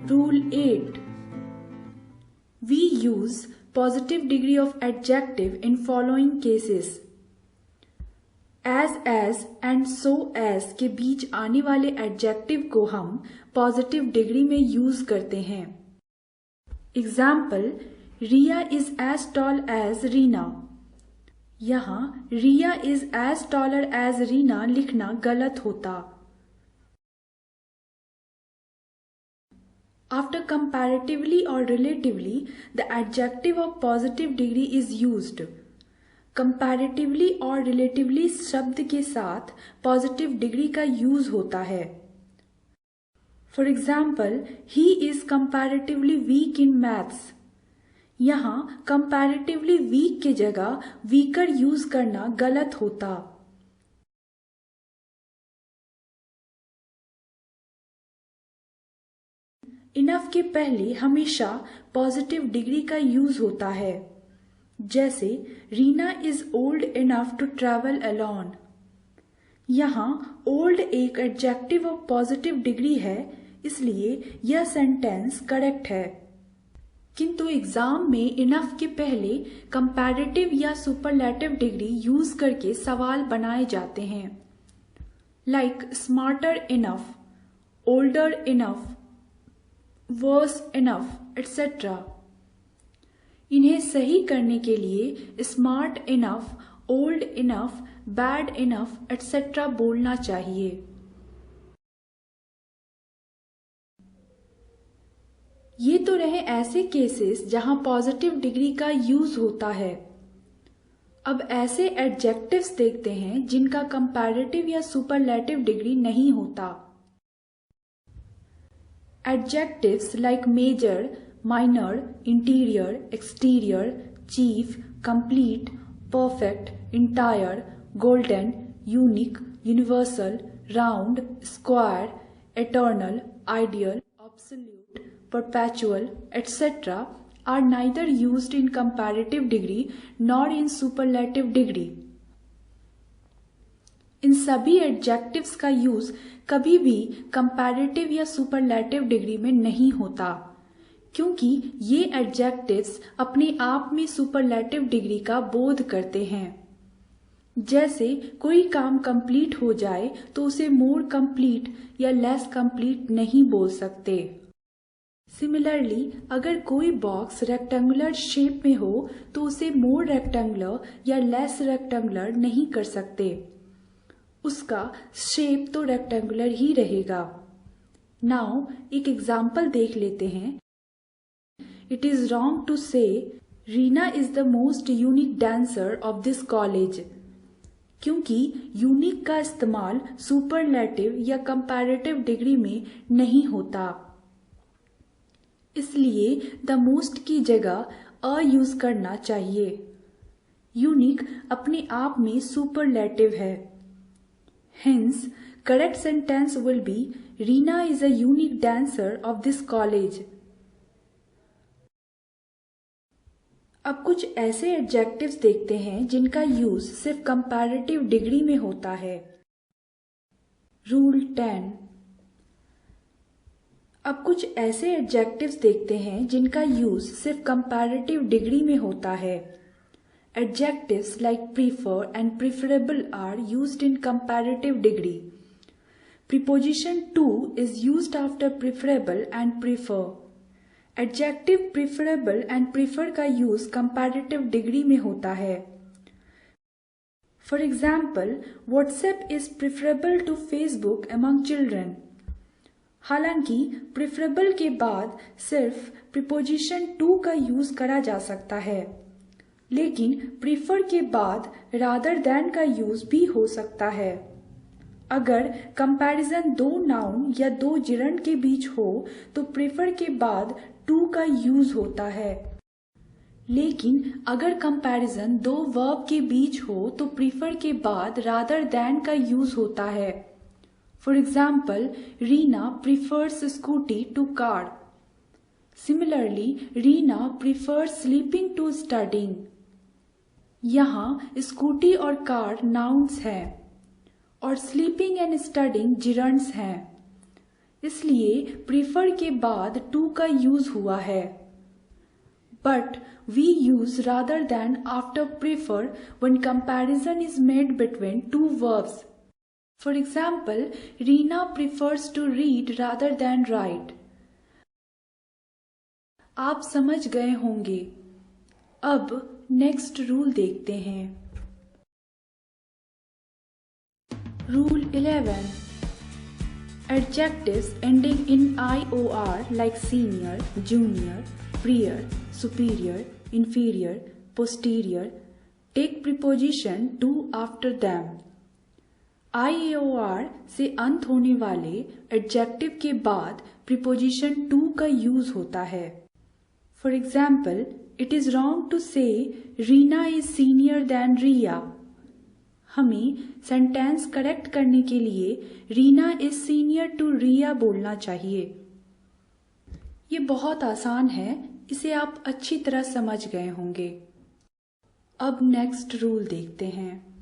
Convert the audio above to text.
Rule 8. We use positive degree of adjective in following cases. as and so as के बीच आने वाले adjective को हम पॉजिटिव डिग्री में यूज करते हैं. Example, Riya is as tall as Reena. यहाँ Riya is as taller as Reena लिखना गलत होता. After comparatively or relatively, the adjective of positive degree is used. Comparatively और relatively शब्द के साथ positive degree का यूज होता है. For example, he is comparatively weak in maths. यहाँ comparatively weak की जगह weaker यूज करना गलत होता. इनफ के पहले हमेशा पॉजिटिव डिग्री का यूज होता है. जैसे Reena is old enough to travel alone. यहाँ ओल्ड एक एडजेक्टिव ऑफ पॉजिटिव डिग्री है, इसलिए यह सेंटेंस करेक्ट है. किंतु एग्जाम में इनफ के पहले कंपैरेटिव या सुपरलेटिव डिग्री यूज करके सवाल बनाए जाते हैं. Like smarter enough, older enough, worse enough etcetera. इन्हें सही करने के लिए smart enough, old enough, bad enough etcetera बोलना चाहिए. ये तो रहे ऐसे केसेस जहां पॉजिटिव डिग्री का यूज होता है. अब ऐसे एडजेक्टिव्स देखते हैं जिनका कंपैरेटिव या सुपरलेटिव डिग्री नहीं होता. Adjectives like major, minor, interior, exterior, chief, complete, perfect, entire, golden, unique, universal, round, square, eternal, ideal, absolute, perpetual, etc. are neither used in comparative degree nor in superlative degree. इन सभी adjectives का use कभी भी comparative या superlative degree में नहीं होता, क्योंकि ये एडजेक्टिव्स अपने आप में सुपरलेटिव डिग्री का बोध करते हैं. जैसे कोई काम कंप्लीट हो जाए तो उसे मोर कंप्लीट या लेस कंप्लीट नहीं बोल सकते. सिमिलरली, अगर कोई बॉक्स रेक्टेंगुलर शेप में हो तो उसे मोर रेक्टेंगुलर या लेस रेक्टेंगुलर नहीं कर सकते. उसका शेप तो रेक्टेंगुलर ही रहेगा. नाउ एक एग्जाम्पल देख लेते हैं. It is wrong to say Reena is the most unique dancer of this college, क्योंकि यूनिक का इस्तेमाल सुपरलेटिव या कंपैरेटिव डिग्री में नहीं होता. इसलिए द मोस्ट की जगह अ यूज करना चाहिए. यूनिक अपने आप में सुपरलेटिव है. Hence, correct sentence will be Reena is a unique dancer of this college. अब कुछ ऐसे एडजेक्टिव्स देखते हैं जिनका यूज सिर्फ कंपैरेटिव डिग्री में होता है. रूल 10. अब कुछ ऐसे एडजेक्टिव्स देखते हैं जिनका यूज सिर्फ कंपैरेटिव डिग्री में होता है. Adjectives like prefer and preferable are used in comparative degree. Preposition to is used after preferable and prefer. Adjective preferable and prefer का use comparative degree में होता है. For example, WhatsApp is preferable to Facebook among children. हालांकि preferable के बाद सिर्फ preposition to का use करा जा सकता है, लेकिन प्रीफर के बाद रादर देन का यूज भी हो सकता है. अगर कंपैरिजन दो नाउन या दो जिरंड के बीच हो तो प्रीफर के बाद टू का यूज होता है, लेकिन अगर कंपैरिजन दो वर्ब के बीच हो तो प्रीफर के बाद रादर देन का यूज होता है. For example, Reena prefers scooty to car. Similarly, Reena prefers sleeping to studying. यहाँ स्कूटी और कार नाउन्स हैं और स्लीपिंग एंड स्टडिंग जिरंड्स हैं. इसलिए प्रीफर के बाद टू का यूज हुआ है। But we use rather than after prefer when comparison is made between two verbs. For example, Reena prefers to read rather than write. आप समझ गए होंगे। अब नेक्स्ट रूल देखते हैं। Rule 11. Adjectives ending in IOR like senior, junior, prior, superior, inferior, posterior take preposition to after them. IOR से अंत होने वाले एडजेक्टिव के बाद प्रीपोजिशन टू का यूज होता है। For example, it is wrong to say Reena is senior than Riya. हमें सेंटेंस करेक्ट करने के लिए Reena is senior to Riya बोलना चाहिए। ये बहुत आसान है, इसे आप अच्छी तरह समझ गए होंगे। अब नेक्स्ट रूल देखते हैं।